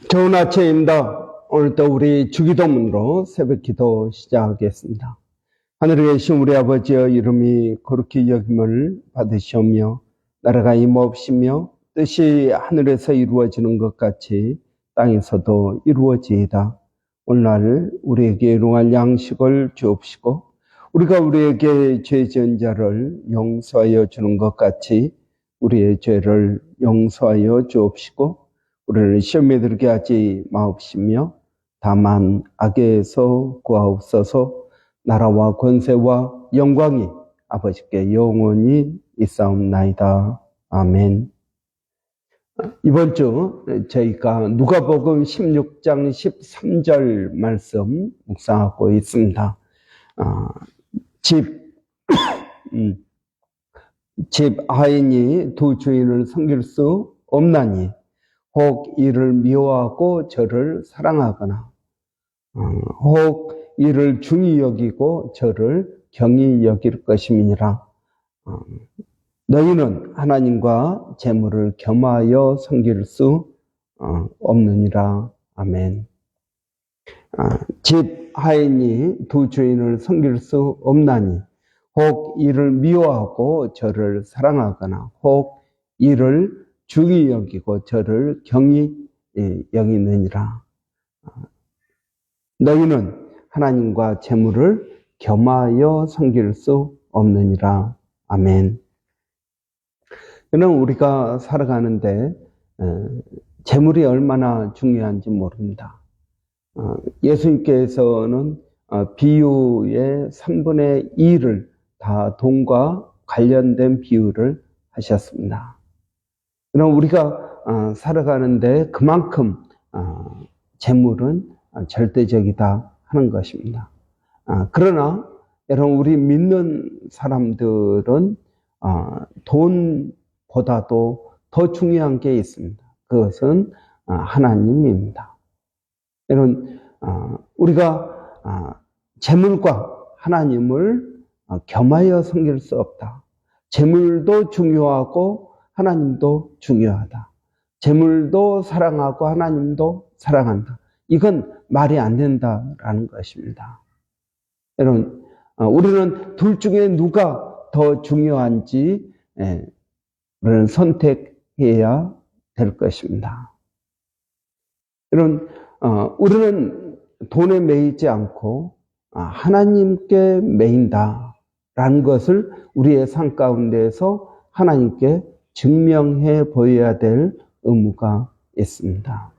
좋은 아침입니다. 오늘도 우리 주기도문으로 새벽기도 시작하겠습니다. 하늘에 계신 우리 아버지의 이름이 거룩히 여김을 받으시오며 나라가 임하옵시며 뜻이 하늘에서 이루어지는 것 같이 땅에서도 이루어지이다. 오늘 우리에게 일용할 양식을 주옵시고 우리가 우리에게 죄 지은 자를 용서하여 주는 것 같이 우리의 죄를 용서하여 주옵시고 우리를 시험에 들게 하지 마옵시며 다만 악에서 구하옵소서. 나라와 권세와 영광이 아버지께 영원히 있사옵나이다. 아멘. 이번 주 저희가 누가복음 16장 13절 말씀 묵상하고 있습니다. 집 하인이 두 주인을 섬길 수 없나니 혹 이를 미워하고 저를 사랑하거나 혹 이를 중히 여기고 저를 경히 여길 것임이니라. 너희는 하나님과 재물을 겸하여 섬길 수 없느니라. 아멘. 집 하인이 두 주인을 섬길 수 없나니 혹 이를 미워하고 저를 사랑하거나 혹 이를 중히 여기고 저를 경히 여기느니라. 너희는 하나님과 재물을 겸하여 섬길 수 없느니라. 아멘. 그럼 우리가 살아가는데 재물이 얼마나 중요한지 모릅니다. 예수님께서는 비유의 3분의 2를 다 돈과 관련된 비유를 하셨습니다. 그럼 우리가 살아가는데 그만큼 재물은 절대적이다 하는 것입니다. 그러나 여러분 우리 믿는 사람들은 돈보다도 더 중요한 게 있습니다. 그것은 하나님입니다. 여러분 우리가 재물과 하나님을 겸하여 섬길 수 없다. 재물도 중요하고 하나님도 중요하다. 재물도 사랑하고 하나님도 사랑한다. 이건 말이 안 된다라는 것입니다. 여러분, 우리는 둘 중에 누가 더 중요한지 우리는 선택해야 될 것입니다. 여러분, 우리는 돈에 매이지 않고 하나님께 매인다라는 것을 우리의 삶 가운데에서 하나님께 증명해 보여야 될 의무가 있습니다.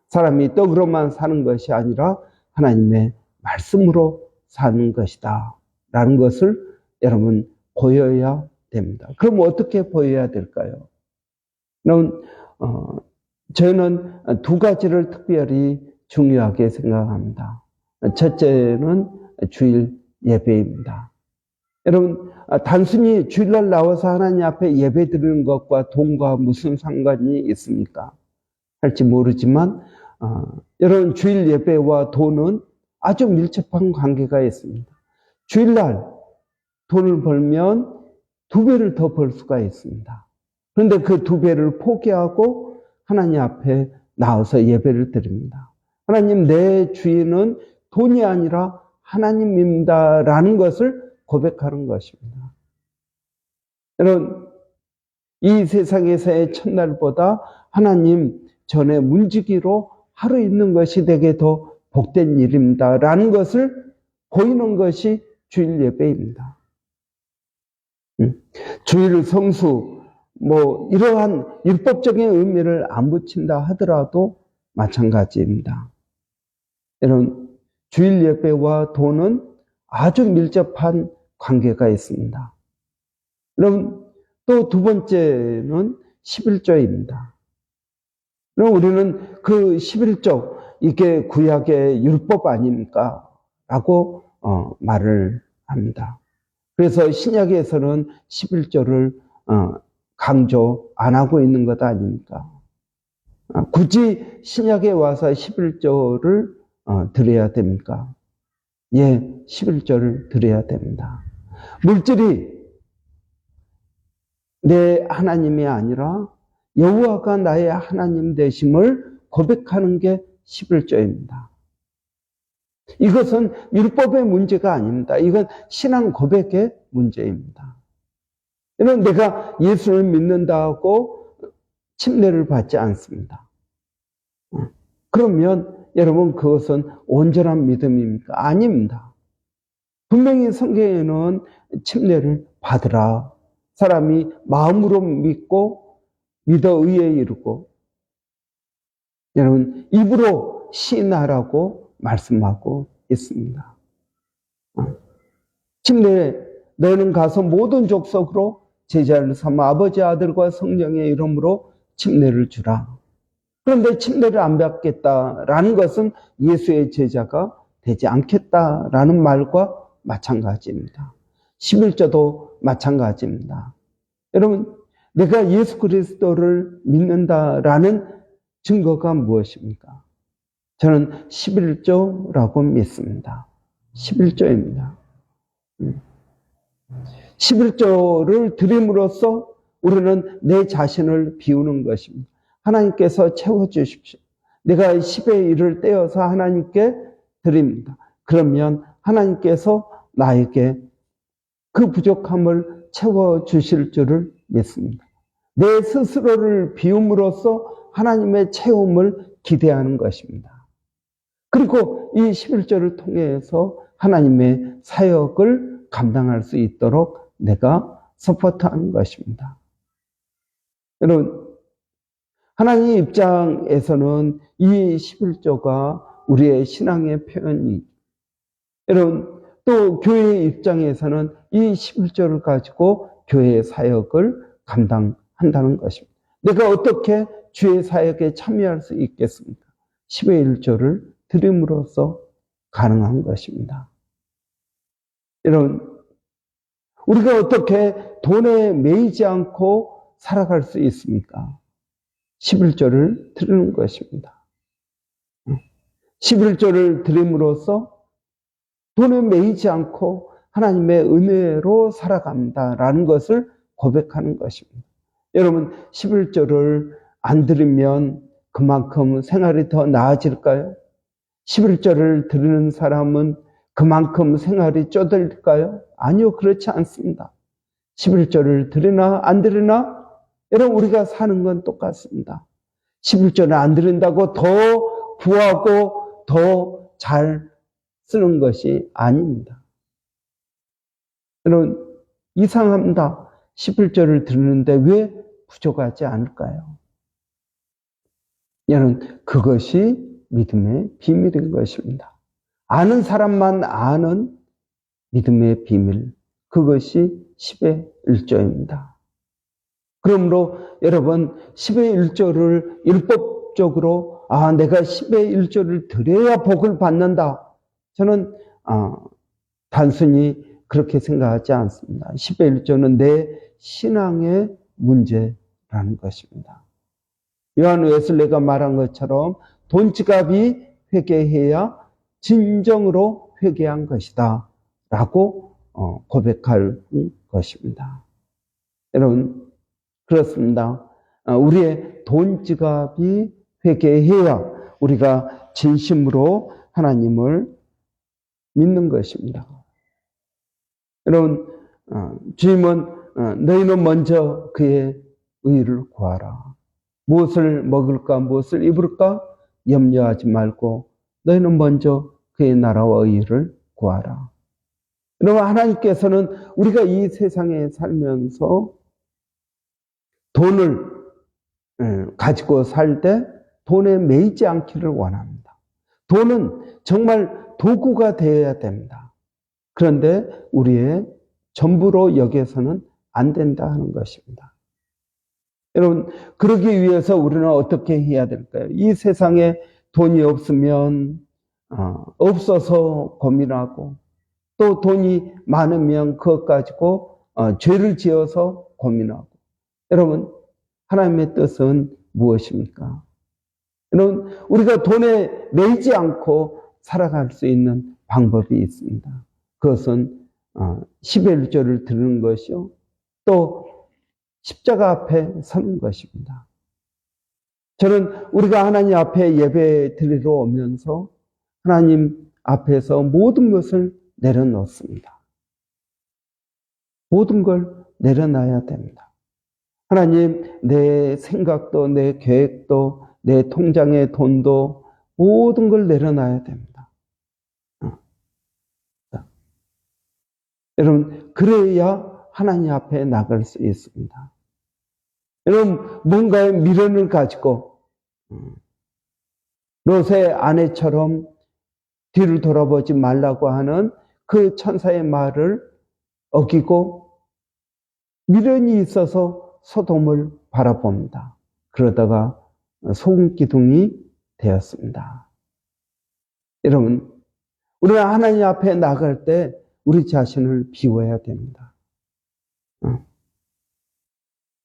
사람이 떡으로만 사는 것이 아니라 하나님의 말씀으로 사는 것이다 라는 것을 여러분 보여야 됩니다. 그럼 어떻게 보여야 될까요? 저는 두 가지를 특별히 중요하게 생각합니다. 첫째는 주일 예배입니다. 여러분, 단순히 주일날 나와서 하나님 앞에 예배 드리는 것과 돈과 무슨 상관이 있습니까? 할지 모르지만 여러분 주일 예배와 돈은 아주 밀접한 관계가 있습니다. 주일날 돈을 벌면 2배를 더 벌 수가 있습니다. 그런데 그 2배를 포기하고 하나님 앞에 나와서 예배를 드립니다. 하나님, 내 주인은 돈이 아니라 하나님입니다 라는 것을 고백하는 것입니다. 여러분, 이 세상에서의 첫날보다 하나님 전에 문지기로 하루 있는 것이 되게 더 복된 일입니다 라는 것을 보이는 것이 주일 예배입니다. 주일 성수 이러한 율법적인 의미를 안 붙인다 하더라도 마찬가지입니다. 여러분, 주일 예배와 돈은 아주 밀접한 관계가 있습니다. 여러분, 또 두 번째는 11조입니다. 그럼 우리는 그 11조, 이게 구약의 율법 아닙니까? 라고 말을 합니다. 그래서 신약에서는 11조를 강조 안 하고 있는 것 아닙니까? 굳이 신약에 와서 11조를 드려야 됩니까? 예, 11조를 드려야 됩니다. 물질이 내 하나님이 아니라 여호와가 나의 하나님 되심을 고백하는 게 11조입니다. 이것은 율법의 문제가 아닙니다. 이건 신앙 고백의 문제입니다. 여러분, 내가 예수를 믿는다고 침례를 받지 않습니다. 그러면 여러분, 그것은 온전한 믿음입니까? 아닙니다. 분명히 성경에는 침례를 받으라. 사람이 마음으로 믿고 믿어 의에 이르고, 여러분, 입으로 시인하라고 말씀하고 있습니다. 침례, 너희는 가서 모든 족속으로 제자를 삼아 아버지, 아들과 성령의 이름으로 침례를 주라. 그런데 침례를 안 받겠다라는 것은 예수의 제자가 되지 않겠다라는 말과 마찬가지입니다. 11조도 마찬가지입니다. 여러분, 내가 예수 그리스도를 믿는다라는 증거가 무엇입니까? 저는 11조라고 믿습니다. 11조입니다. 11조를 드림으로써 우리는 내 자신을 비우는 것입니다. 하나님께서 채워주십시오. 내가 10의 1을 떼어서 하나님께 드립니다. 그러면 하나님께서 나에게 그 부족함을 채워주실 줄을 믿습니다. 내 스스로를 비움으로써 하나님의 채움을 기대하는 것입니다. 그리고 이 11조를 통해서 하나님의 사역을 감당할 수 있도록 내가 서포트하는 것입니다. 여러분, 하나님 입장에서는 이 11조가 우리의 신앙의 표현이죠. 여러분, 또 교회의 입장에서는 이 11조를 가지고 교회의 사역을 감당한다는 것입니다. 내가 어떻게 주의 사역에 참여할 수 있겠습니까? 10의 1조를 드림으로써 가능한 것입니다. 여러분, 우리가 어떻게 돈에 매이지 않고 살아갈 수 있습니까? 11조를 드리는 것입니다. 11조를 드림으로써 돈에 매이지 않고 하나님의 은혜로 살아간다라는 것을 고백하는 것입니다. 여러분, 11조를 안 드리면 그만큼 생활이 더 나아질까요? 11조를 드리는 사람은 그만큼 생활이 쪼들릴까요? 아니요, 그렇지 않습니다. 11조를 드리나 안 드리나 여러분, 우리가 사는 건 똑같습니다. 11조를 안 드린다고 더 부하고 더 잘 쓰는 것이 아닙니다. 여러분, 이상합니다. 11조를 드리는데 왜 부족하지 않을까요? 여러분, 그것이 믿음의 비밀인 것입니다. 아는 사람만 아는 믿음의 비밀, 그것이 10의 1조입니다. 그러므로 여러분, 10의 1조를 율법적으로 내가 10의 1조를 드려야 복을 받는다. 저는 단순히 그렇게 생각하지 않습니다. 10의 1조는 내 신앙의 문제라는 것입니다. 요한 웨슬레가 말한 것처럼 돈지갑이 회개해야 진정으로 회개한 것이다 라고 고백할 것입니다. 여러분, 그렇습니다. 우리의 돈지갑이 회개해야 우리가 진심으로 하나님을 믿는 것입니다. 여러분, 주님은 너희는 먼저 그의 의를 구하라. 무엇을 먹을까, 무엇을 입을까 염려하지 말고 너희는 먼저 그의 나라와 의를 구하라. 여러분, 하나님께서는 우리가 이 세상에 살면서 돈을 가지고 살 때 돈에 매이지 않기를 원합니다. 돈은 정말 도구가 되어야 됩니다. 그런데 우리의 전부로 여기서는 안 된다 하는 것입니다. 여러분, 그러기 위해서 우리는 어떻게 해야 될까요? 이 세상에 돈이 없으면 없어서 고민하고, 또 돈이 많으면 그것 가지고 죄를 지어서 고민하고. 여러분, 하나님의 뜻은 무엇입니까? 여러분, 우리가 돈에 매이지 않고 살아갈 수 있는 방법이 있습니다. 그것은 10의 1조를 드리는 것이요, 또 십자가 앞에 서는 것입니다. 저는 우리가 하나님 앞에 예배 드리러 오면서 하나님 앞에서 모든 것을 내려놓습니다. 모든 걸 내려놔야 됩니다. 하나님, 내 생각도, 내 계획도, 내 통장의 돈도 모든 걸 내려놔야 됩니다. 여러분, 그래야 하나님 앞에 나갈 수 있습니다. 여러분, 뭔가의 미련을 가지고 롯의 아내처럼 뒤를 돌아보지 말라고 하는 그 천사의 말을 어기고 미련이 있어서 소돔을 바라봅니다. 그러다가 소금 기둥이 되었습니다. 여러분, 우리가 하나님 앞에 나갈 때 우리 자신을 비워야 됩니다.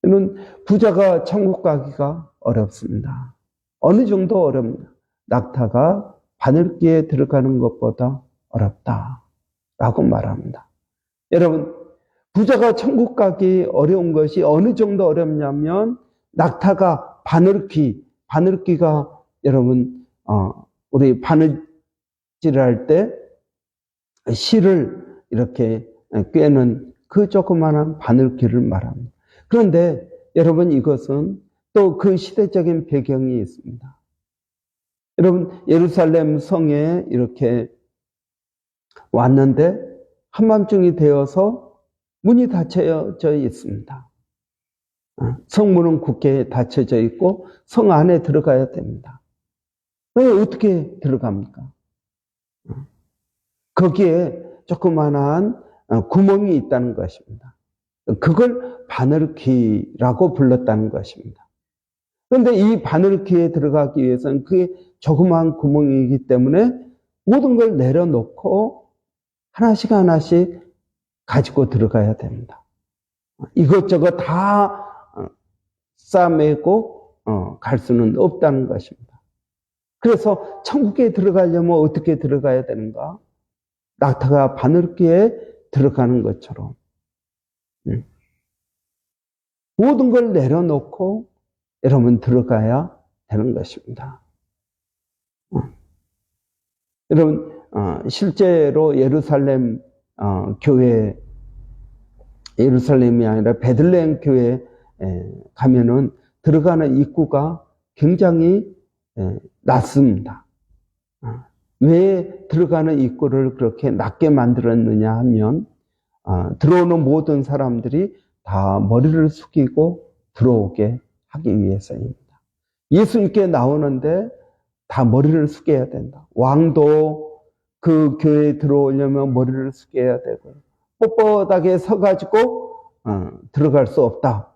저는 부자가 천국 가기가 어렵습니다. 어느 정도 어렵냐? 낙타가 바늘귀에 들어가는 것보다 어렵다라고 말합니다. 여러분, 부자가 천국 가기 어려운 것이 어느 정도 어렵냐면 낙타가 바늘귀가 여러분 우리 바느질할 때 실을 이렇게 꿰는 그 조그마한 바늘귀를 말합니다. 그런데 여러분, 이것은 또 그 시대적인 배경이 있습니다. 여러분, 예루살렘 성에 이렇게 왔는데 한밤중이 되어서 문이 닫혀져 있습니다. 성문은 굳게 닫혀져 있고 성 안에 들어가야 됩니다. 왜 어떻게 들어갑니까? 거기에 조그만한 구멍이 있다는 것입니다. 그걸 바늘귀라고 불렀다는 것입니다. 그런데 이 바늘귀에 들어가기 위해서는 그게 조그마한 구멍이기 때문에 모든 걸 내려놓고 하나씩 하나씩 가지고 들어가야 됩니다. 이것저것 다 싸매고 갈 수는 없다는 것입니다. 그래서 천국에 들어가려면 어떻게 들어가야 되는가? 낙타가 바늘귀에 들어가는 것처럼 모든 걸 내려놓고 여러분 들어가야 되는 것입니다. 여러분, 실제로 예루살렘 교회, 예루살렘이 아니라 베들레헴 교회에 가면은 들어가는 입구가 굉장히 낮습니다. 왜 들어가는 입구를 그렇게 낮게 만들었느냐 하면 들어오는 모든 사람들이 다 머리를 숙이고 들어오게 하기 위해서입니다. 예수님께 나오는데 다 머리를 숙여야 된다. 왕도 그 교회에 들어오려면 머리를 숙여야 되고 뻣뻣하게 서가지고 들어갈 수 없다.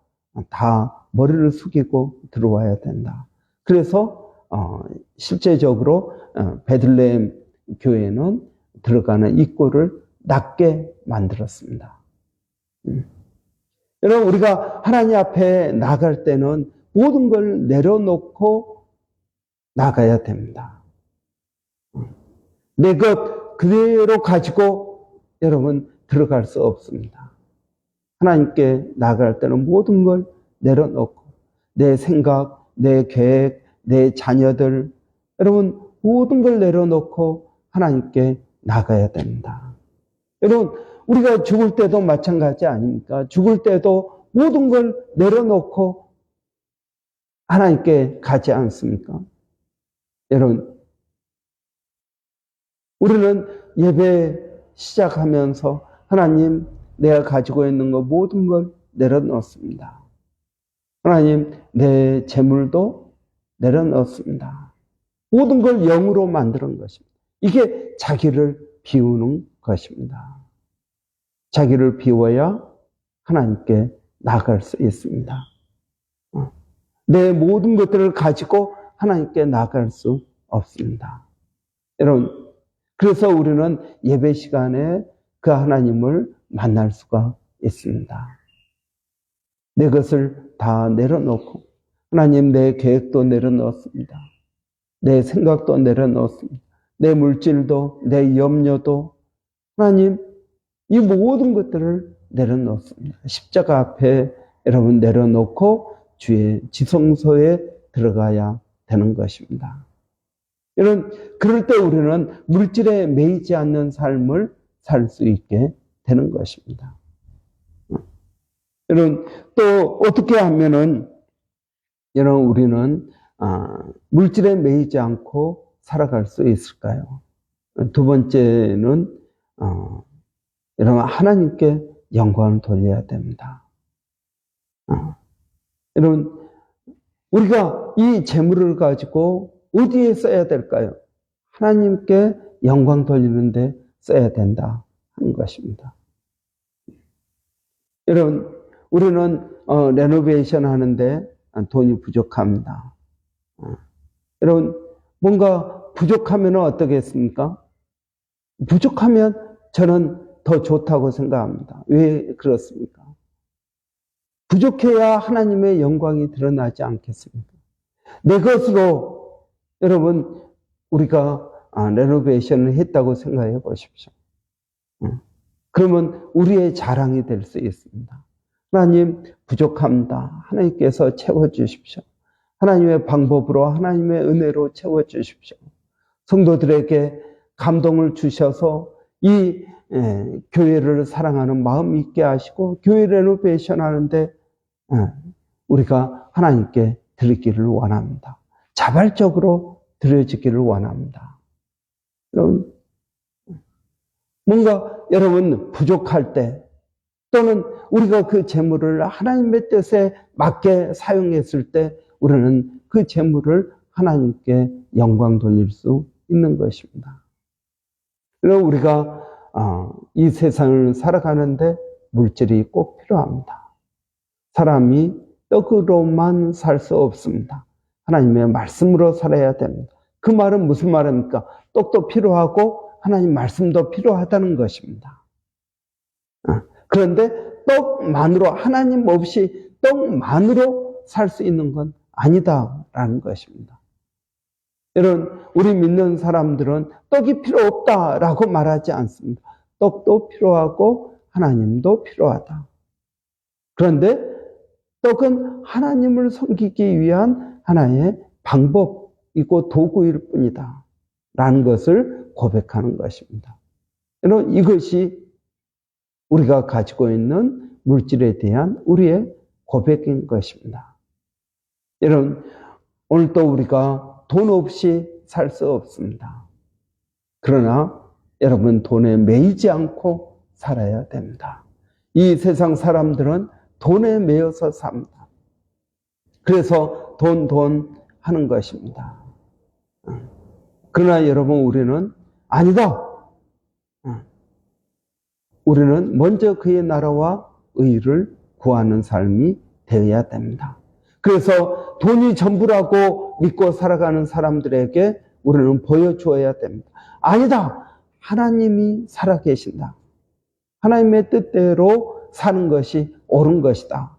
다 머리를 숙이고 들어와야 된다. 그래서 실제적으로 베들레헴 교회는 들어가는 입구를 낮게 만들었습니다. 여러분, 우리가 하나님 앞에 나갈 때는 모든 걸 내려놓고 나가야 됩니다. 내 것 그대로 가지고 여러분 들어갈 수 없습니다. 하나님께 나갈 때는 모든 걸 내려놓고 내 생각, 내 계획, 내 자녀들 여러분 모든 걸 내려놓고 하나님께 나가야 됩니다. 여러분, 우리가 죽을 때도 마찬가지 아닙니까? 죽을 때도 모든 걸 내려놓고 하나님께 가지 않습니까? 여러분, 우리는 예배 시작하면서 하나님, 내가 가지고 있는 것 모든 걸 내려놓습니다. 하나님, 내 재물도 내려놓습니다. 모든 걸 영으로 만드는 것입니다. 이게 자기를 비우는 것입니다. 자기를 비워야 하나님께 나갈 수 있습니다. 내 모든 것들을 가지고 하나님께 나갈 수 없습니다. 여러분, 그래서 우리는 예배 시간에 그 하나님을 만날 수가 있습니다. 내 것을 다 내려놓고 하나님, 내 계획도 내려놓습니다. 내 생각도 내려놓습니다. 내 물질도 내 염려도 하나님, 이 모든 것들을 내려놓습니다. 십자가 앞에 여러분 내려놓고 주의 지성소에 들어가야 되는 것입니다. 그럴 때 우리는 물질에 매이지 않는 삶을 살 수 있게 되는 것입니다. 또 어떻게 하면은 우리는 물질에 매이지 않고 살아갈 수 있을까요? 두 번째는 하나님께 영광을 돌려야 됩니다. 우리가 이 재물을 가지고 어디에 써야 될까요? 하나님께 영광 돌리는데 써야 된다 하는 것입니다. 우리는 레노베이션 하는데 돈이 부족합니다. 뭔가 부족하면 어떻겠습니까? 부족하면 저는 더 좋다고 생각합니다. 왜 그렇습니까? 부족해야 하나님의 영광이 드러나지 않겠습니까? 내 것으로 우리가 레노베이션을 했다고 생각해 보십시오. 그러면 우리의 자랑이 될 수 있습니다. 하나님 부족합니다. 하나님께서 채워주십시오. 하나님의 방법으로 하나님의 은혜로 채워주십시오. 성도들에게 감동을 주셔서 이 교회를 사랑하는 마음 있게 하시고 교회 레노베이션 하는데 우리가 하나님께 드리기를 원합니다. 자발적으로 드려지기를 원합니다. 뭔가 여러분 부족할 때 또는 우리가 그 재물을 하나님의 뜻에 맞게 사용했을 때 우리는 그 재물을 하나님께 영광 돌릴 수 있는 것입니다. 그리고 우리가 이 세상을 살아가는데 물질이 꼭 필요합니다. 사람이 떡으로만 살 수 없습니다. 하나님의 말씀으로 살아야 됩니다. 그 말은 무슨 말입니까? 떡도 필요하고 하나님 말씀도 필요하다는 것입니다. 그런데 떡만으로 하나님 없이 떡만으로 살 수 있는 건 아니다라는 것입니다. 우리 믿는 사람들은 떡이 필요 없다라고 말하지 않습니다. 떡도 필요하고 하나님도 필요하다. 그런데 떡은 하나님을 섬기기 위한 하나의 방법이고 도구일 뿐이다 라는 것을 고백하는 것입니다. 이것이 우리가 가지고 있는 물질에 대한 우리의 고백인 것입니다. 오늘도 우리가 돈 없이 살 수 없습니다. 그러나 여러분 돈에 매이지 않고 살아야 됩니다. 이 세상 사람들은 돈에 매여서 삽니다. 그래서 돈 하는 것입니다. 그러나 여러분 우리는 아니다. 우리는 먼저 그의 나라와 의를 구하는 삶이 되어야 됩니다. 그래서 돈이 전부라고 믿고 살아가는 사람들에게 우리는 보여주어야 됩니다. 아니다. 하나님이 살아계신다. 하나님의 뜻대로 사는 것이 옳은 것이다.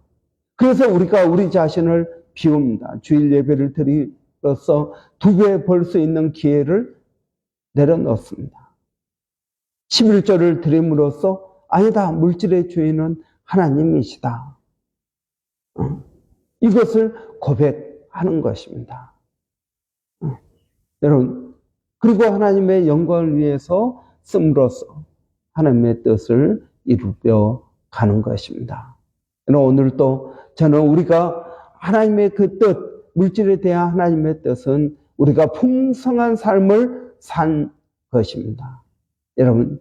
그래서 우리가 우리 자신을 비웁니다. 주일 예배를 드림으로써 2배 벌 수 있는 기회를 내려놓습니다. 11조를 드림으로써 아니다. 물질의 주인은 하나님이시다. 이것을 고백하는 것입니다. 여러분, 그리고 하나님의 영광을 위해서 씀으로써 하나님의 뜻을 이루려 가는 것입니다. 오늘도 저는 우리가 하나님의 그 뜻, 물질에 대한 하나님의 뜻은 우리가 풍성한 삶을 산 것입니다. 여러분,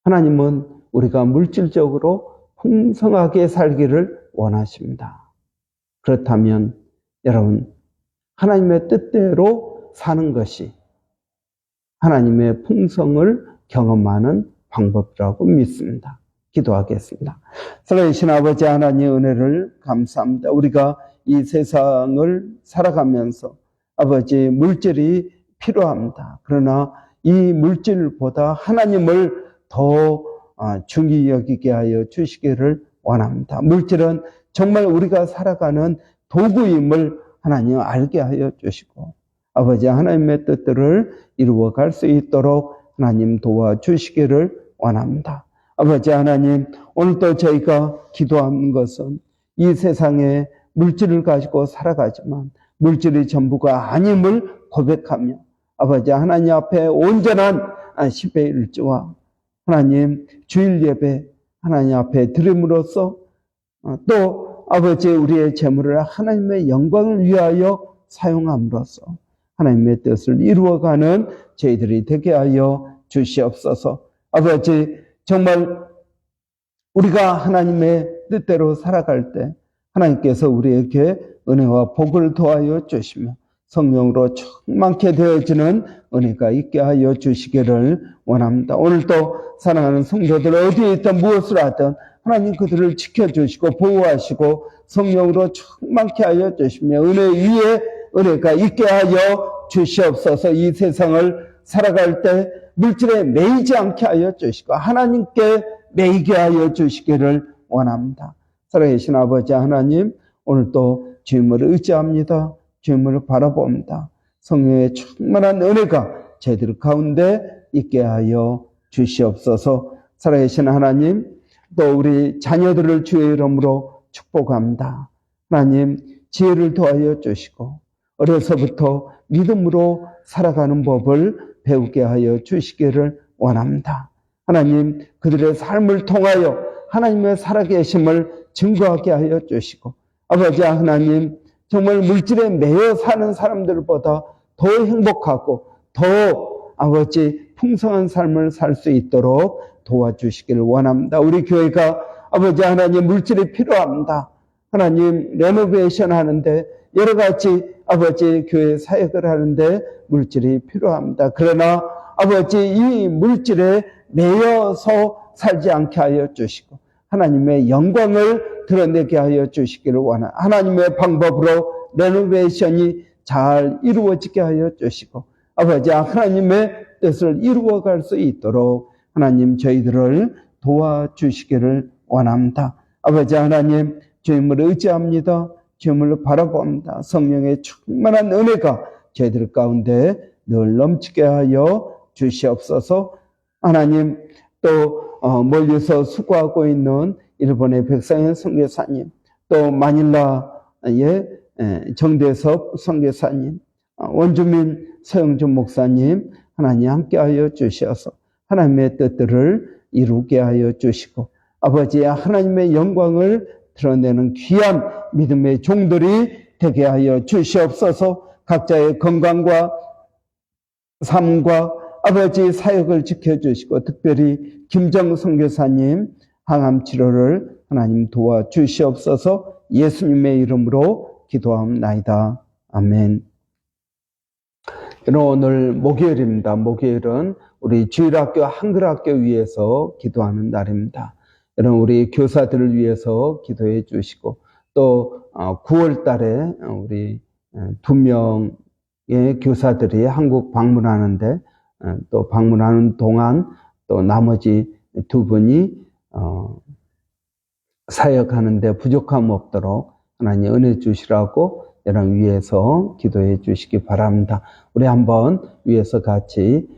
하나님은 우리가 물질적으로 풍성하게 살기를 원하십니다. 그렇다면 여러분, 하나님의 뜻대로 사는 것이 하나님의 풍성을 경험하는 방법이라고 믿습니다. 기도하겠습니다. 살아계신 아버지 하나님의 은혜를 감사합니다. 우리가 이 세상을 살아가면서 아버지 물질이 필요합니다. 그러나 이 물질보다 하나님을 더 중히 여기게 하여 주시기를 원합니다. 물질은 정말 우리가 살아가는 도구임을 하나님 알게 하여 주시고 아버지 하나님의 뜻들을 이루어갈 수 있도록 하나님 도와주시기를 원합니다. 아버지 하나님, 오늘도 저희가 기도하는 것은 이 세상에 물질을 가지고 살아가지만 물질이 전부가 아님을 고백하며 아버지 하나님 앞에 온전한 10의 일조와 하나님 주일 예배 하나님 앞에 드림으로써 또 아버지 우리의 재물을 하나님의 영광을 위하여 사용함으로써 하나님의 뜻을 이루어가는 저희들이 되게 하여 주시옵소서. 아버지 정말 우리가 하나님의 뜻대로 살아갈 때 하나님께서 우리에게 은혜와 복을 더하여 주시며 성령으로 충만케 되어지는 은혜가 있게 하여 주시기를 원합니다. 오늘도 사랑하는 성도들 어디에 있든 무엇을 하든 하나님 그들을 지켜주시고 보호하시고 성령으로 충만케 하여 주시며 은혜 위에 은혜가 있게 하여 주시옵소서. 이 세상을 살아갈 때 물질에 매이지 않게 하여 주시고 하나님께 매이게 하여 주시기를 원합니다. 살아계신 아버지 하나님 오늘도 주님을 의지합니다. 주님을 바라봅니다. 성령의 충만한 은혜가 저희들 가운데 있게 하여 주시옵소서. 살아계신 하나님 또 우리 자녀들을 주의 이름으로 축복합니다. 하나님 지혜를 더하여 주시고 어려서부터 믿음으로 살아가는 법을 배우게 하여 주시기를 원합니다. 하나님 그들의 삶을 통하여 하나님의 살아계심을 증거하게 하여 주시고 아버지 하나님 정말 물질에 매여 사는 사람들보다 더 행복하고 더 아버지 풍성한 삶을 살 수 있도록 도와주시기를 원합니다. 우리 교회가 아버지 하나님 물질이 필요합니다. 하나님 레노베이션 하는데 여러 가지 아버지 교회 사역을 하는데 물질이 필요합니다. 그러나 아버지 이 물질에 매여서 살지 않게 하여 주시고 하나님의 영광을 드러내게 하여 주시기를 원합니다. 하나님의 방법으로 레노베이션이 잘 이루어지게 하여 주시고 아버지 하나님의 뜻을 이루어갈 수 있도록 하나님 저희들을 도와주시기를 원합니다. 아버지 하나님 주님을 의지합니다. 주님을 바라봅니다. 성령의 충만한 은혜가 저희들 가운데 늘 넘치게 하여 주시옵소서. 하나님 또 멀리서 수고하고 있는 일본의 백상현 선교사님 또 마닐라의 정대섭 선교사님 원주민 서영준 목사님 하나님 함께하여 주셔서 하나님의 뜻들을 이루게 하여 주시고 아버지의 하나님의 영광을 드러내는 귀한 믿음의 종들이 되게 하여 주시옵소서. 각자의 건강과 삶과 아버지 사역을 지켜주시고 특별히 김정 선교사님 항암 치료를 하나님 도와주시옵소서. 예수님의 이름으로 기도합나이다. 아멘. 오늘 목요일입니다. 목요일은 우리 주일학교 한글학교 위해서 기도하는 날입니다. 여러분 우리 교사들을 위해서 기도해 주시고 또 9월 달에 우리 2명의 교사들이 한국 방문하는데 또 방문하는 동안 또 나머지 2분이 사역하는데 부족함 없도록 하나님 은혜 주시라고 여러분 위해서 기도해 주시기 바랍니다. 우리 한번 위해서 같이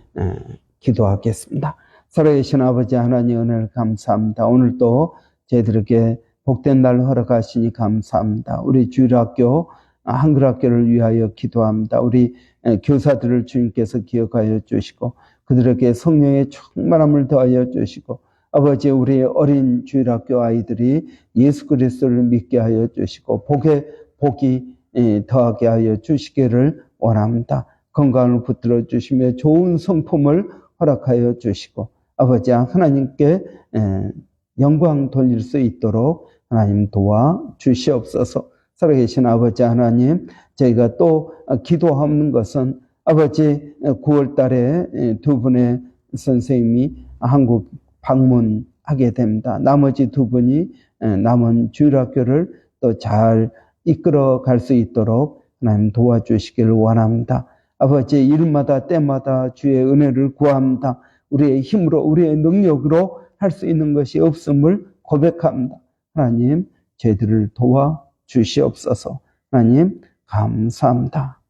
기도하겠습니다. 살아계신 아버지 하나님 은혜를 감사합니다. 오늘도 저희들에게 복된 날 허락하시니 감사합니다. 우리 주일학교 한글학교를 위하여 기도합니다. 우리 교사들을 주님께서 기억하여 주시고 그들에게 성령의 충만함을 더하여 주시고 아버지 우리 어린 주일학교 아이들이 예수 그리스도를 믿게 하여 주시고 복이 더하게 하여 주시기를 원합니다. 건강을 붙들어 주시며 좋은 성품을 허락하여 주시고 아버지 하나님께 영광 돌릴 수 있도록 하나님 도와 주시옵소서. 살아계신 아버지 하나님 저희가 또 기도하는 것은 아버지 9월 달에 2분의 선생님이 한국 방문하게 됩니다. 나머지 2분이 남은 주일학교를 또 잘 이끌어 갈 수 있도록 하나님 도와주시기를 원합니다. 아버지 일마다 때마다 주의 은혜를 구합니다. 우리의 힘으로 우리의 능력으로 할 수 있는 것이 없음을 고백합니다. 하나님 저희들을 도와 주시옵소서. 하나님 감사합니다.